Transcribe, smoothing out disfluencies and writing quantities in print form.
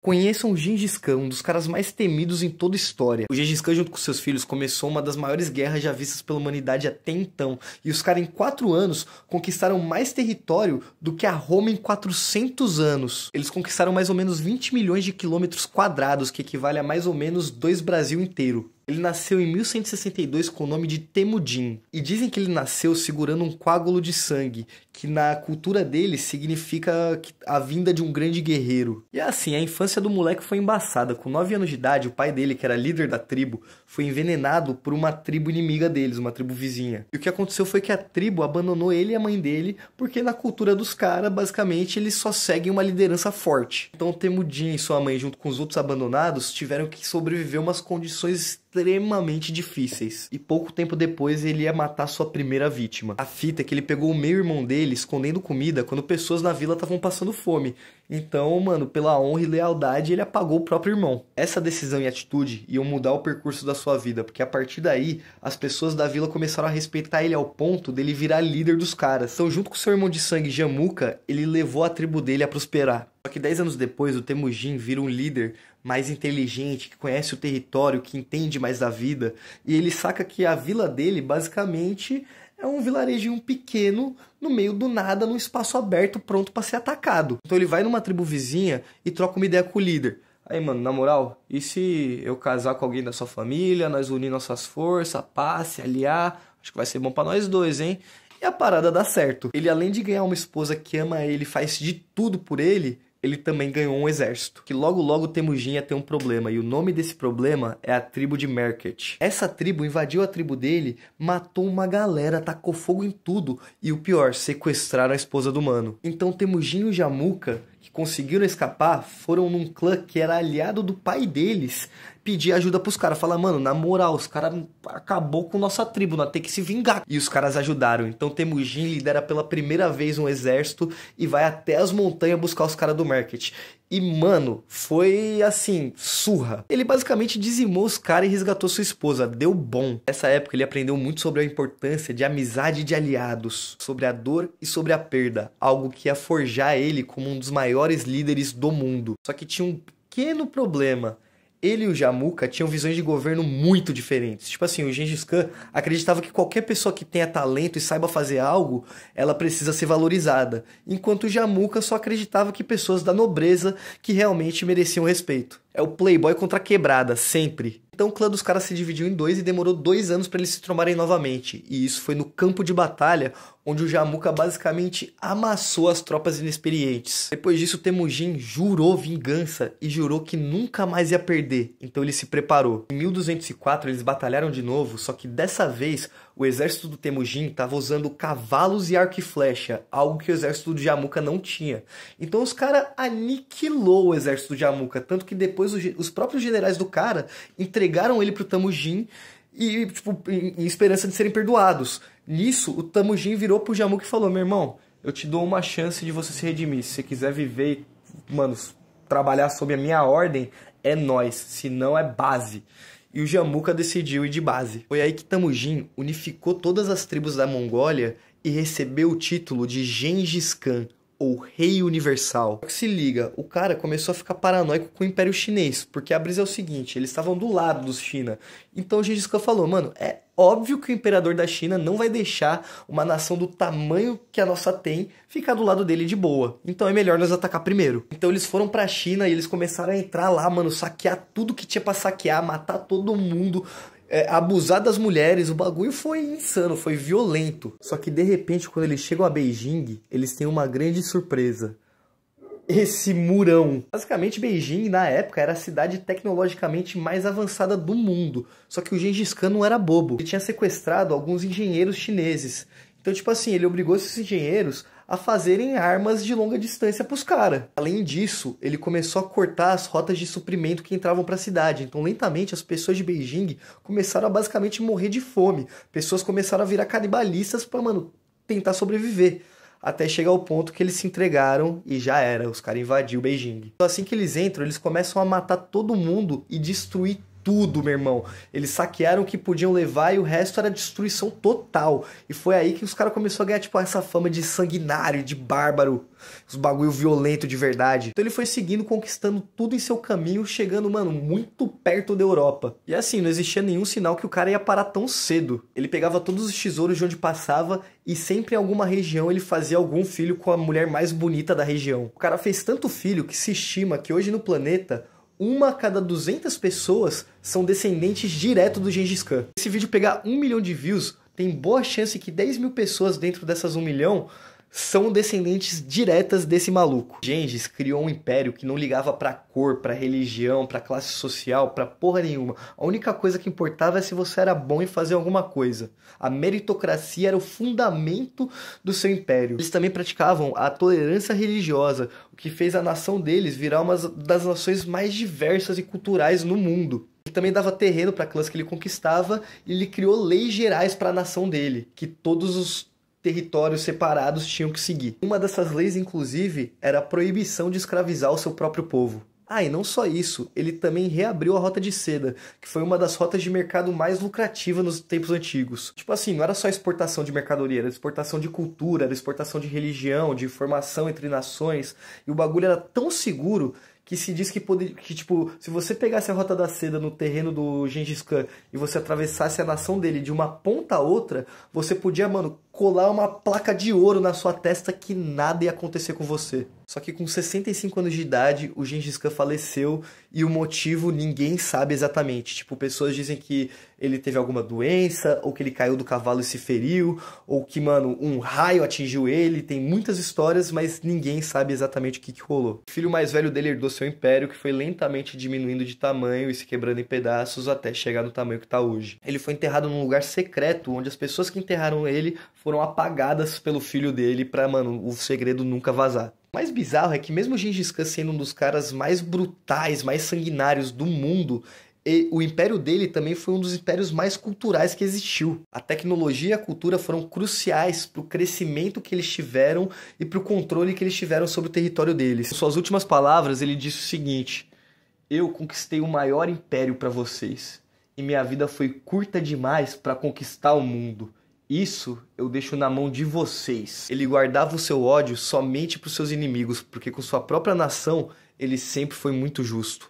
Conheçam o Gengis Khan, um dos caras mais temidos em toda a história. O Gengis Khan, junto com seus filhos, começou uma das maiores guerras já vistas pela humanidade até então. E os caras, em 4 anos, conquistaram mais território do que a Roma em 400 anos. Eles conquistaram mais ou menos 20 milhões de quilômetros quadrados, que equivale a mais ou menos 2 Brasil inteiro. Ele nasceu em 1162 com o nome de Temujin. E dizem que ele nasceu segurando um coágulo de sangue, que na cultura dele significa a vinda de um grande guerreiro. E assim, a infância do moleque foi embaçada. Com 9 anos de idade, o pai dele, que era líder da tribo, foi envenenado por uma tribo inimiga deles, uma tribo vizinha. E o que aconteceu foi que a tribo abandonou ele e a mãe dele, porque na cultura dos caras, basicamente, eles só seguem uma liderança forte. Então Temujin e sua mãe, junto com os outros abandonados, tiveram que sobreviver umas condições extremamente difíceis. E pouco tempo depois ele ia matar sua primeira vítima. A fita é que ele pegou o meio-irmão dele escondendo comida quando pessoas na vila estavam passando fome. Então, mano, pela honra e lealdade, ele apagou o próprio irmão. Essa decisão e atitude iam mudar o percurso da sua vida, porque a partir daí, as pessoas da vila começaram a respeitar ele ao ponto dele virar líder dos caras. Então, junto com seu irmão de sangue, Jamuka, ele levou a tribo dele a prosperar. Só que 10 anos depois, o Temujin vira um líder mais inteligente, que conhece o território, que entende mais da vida, e ele saca que a vila dele, basicamente, é um vilarejinho pequeno, no meio do nada, num espaço aberto, pronto pra ser atacado. Então ele vai numa tribo vizinha e troca uma ideia com o líder. Aí, mano, na moral, e se eu casar com alguém da sua família, nós unir nossas forças, pá, se aliar, acho que vai ser bom pra nós dois, hein? E a parada dá certo. Ele, além de ganhar uma esposa que ama ele, faz de tudo por ele também ganhou um exército. Que logo logo Temujin ia ter um problema, e o nome desse problema é a tribo de Merket. Essa tribo invadiu a tribo dele, matou uma galera, tacou fogo em tudo, e o pior, sequestraram a esposa do mano. Então Temujin e o Jamuka, que conseguiram escapar, foram num clã que era aliado do pai deles, pedir ajuda pros caras, falar, mano, na moral, os caras acabou com nossa tribo, nós tem que se vingar. E os caras ajudaram. Então Temujin lidera pela primeira vez um exército e vai até as montanhas buscar os caras do Merket. E, mano, foi, assim, surra. Ele basicamente dizimou os caras e resgatou sua esposa. Deu bom. Nessa época, ele aprendeu muito sobre a importância de amizade e de aliados. Sobre a dor e sobre a perda. Algo que ia forjar ele como um dos maiores líderes do mundo. Só que tinha um pequeno problema. Ele e o Jamuka tinham visões de governo muito diferentes. Tipo assim, o Gengis Khan acreditava que qualquer pessoa que tenha talento e saiba fazer algo, ela precisa ser valorizada. Enquanto o Jamuka só acreditava que pessoas da nobreza que realmente mereciam respeito. É o playboy contra a quebrada, sempre. Então o clã dos caras se dividiu em dois e demorou 2 anos para eles se tromarem novamente. E isso foi no campo de batalha, onde o Jamuka basicamente amassou as tropas inexperientes. Depois disso, Temujin jurou vingança e jurou que nunca mais ia perder. Então ele se preparou. Em 1204 eles batalharam de novo, só que dessa vez o exército do Temujin estava usando cavalos e arco e flecha, algo que o exército do Jamuka não tinha. Então os caras aniquilou o exército do Jamuka, tanto que depois os próprios generais do cara entregaram ele pro Temujin e, tipo, em esperança de serem perdoados. Nisso, o Temujin virou pro Jamuka e falou, meu irmão, eu te dou uma chance de você se redimir. Se você quiser viver e, mano, trabalhar sob a minha ordem, é nóis, se não é base. E o Jamuka decidiu ir de base. Foi aí que Temujin unificou todas as tribos da Mongólia e recebeu o título de Gengis Khan, ou Rei Universal. Se liga, o cara começou a ficar paranoico com o Império Chinês, porque a brisa é o seguinte, eles estavam do lado dos China. Então o Gengis Khan falou, mano, é óbvio que o imperador da China não vai deixar uma nação do tamanho que a nossa tem ficar do lado dele de boa. Então é melhor nós atacar primeiro. Então eles foram pra China e eles começaram a entrar lá, mano, saquear tudo que tinha pra saquear, matar todo mundo, abusar das mulheres. O bagulho foi insano, foi violento. Só que de repente, quando eles chegam a Beijing, eles têm uma grande surpresa. Esse murão. Basicamente, Beijing, na época, era a cidade tecnologicamente mais avançada do mundo. Só que o Gengis Khan não era bobo. Ele tinha sequestrado alguns engenheiros chineses. Então, tipo assim, ele obrigou esses engenheiros a fazerem armas de longa distância pros caras. Além disso, ele começou a cortar as rotas de suprimento que entravam pra cidade. Então, lentamente, as pessoas de Beijing começaram a basicamente morrer de fome. Pessoas começaram a virar canibalistas pra, mano, tentar sobreviver. Até chegar ao ponto que eles se entregaram e já era, os caras invadiram Beijing. Então, assim que eles entram, eles começam a matar todo mundo e destruir tudo, meu irmão. Eles saquearam o que podiam levar e o resto era destruição total. E foi aí que os caras começaram a ganhar, tipo, essa fama de sanguinário, de bárbaro, os bagulho violento de verdade. Então ele foi seguindo, conquistando tudo em seu caminho, chegando, mano, muito perto da Europa. E assim, não existia nenhum sinal que o cara ia parar tão cedo. Ele pegava todos os tesouros de onde passava e sempre em alguma região ele fazia algum filho com a mulher mais bonita da região. O cara fez tanto filho que se estima que hoje no planeta, uma a cada 200 pessoas são descendentes direto do Gengis Khan. Se esse vídeo pegar 1 milhão de views, tem boa chance que 10 mil pessoas dentro dessas 1 milhão são descendentes diretas desse maluco. Gengis criou um império que não ligava pra cor, pra religião, pra classe social, pra porra nenhuma. A única coisa que importava é se você era bom em fazer alguma coisa. A meritocracia era o fundamento do seu império. Eles também praticavam a tolerância religiosa, o que fez a nação deles virar uma das nações mais diversas e culturais no mundo. Ele também dava terreno para clãs que ele conquistava e ele criou leis gerais para a nação dele, que todos os territórios separados tinham que seguir. Uma dessas leis, inclusive, era a proibição de escravizar o seu próprio povo. Ah, e não só isso, ele também reabriu a Rota de Seda, que foi uma das rotas de mercado mais lucrativas nos tempos antigos. Tipo assim, não era só exportação de mercadoria, era exportação de cultura, era exportação de religião, de informação entre nações, e o bagulho era tão seguro que se diz que, tipo, se você pegasse a Rota da Seda no terreno do Gengis Khan e você atravessasse a nação dele de uma ponta a outra, você podia, mano, colar uma placa de ouro na sua testa que nada ia acontecer com você. Só que com 65 anos de idade, o Gengis Khan faleceu e o motivo ninguém sabe exatamente. Tipo, pessoas dizem que ele teve alguma doença, ou que ele caiu do cavalo e se feriu, ou que, mano, um raio atingiu ele. Tem muitas histórias, mas ninguém sabe exatamente o que rolou. O filho mais velho dele herdou seu império, que foi lentamente diminuindo de tamanho e se quebrando em pedaços até chegar no tamanho que tá hoje. Ele foi enterrado num lugar secreto, onde as pessoas que enterraram ele foram apagadas pelo filho dele pra, mano, o segredo nunca vazar. O mais bizarro é que mesmo o Gengis Khan sendo um dos caras mais brutais, mais sanguinários do mundo, o império dele também foi um dos impérios mais culturais que existiu. A tecnologia e a cultura foram cruciais para o crescimento que eles tiveram e para o controle que eles tiveram sobre o território deles. Em suas últimas palavras, ele disse o seguinte: eu conquistei o maior império para vocês, e minha vida foi curta demais para conquistar o mundo. Isso eu deixo na mão de vocês. Ele guardava o seu ódio somente para os seus inimigos, porque com sua própria nação ele sempre foi muito justo.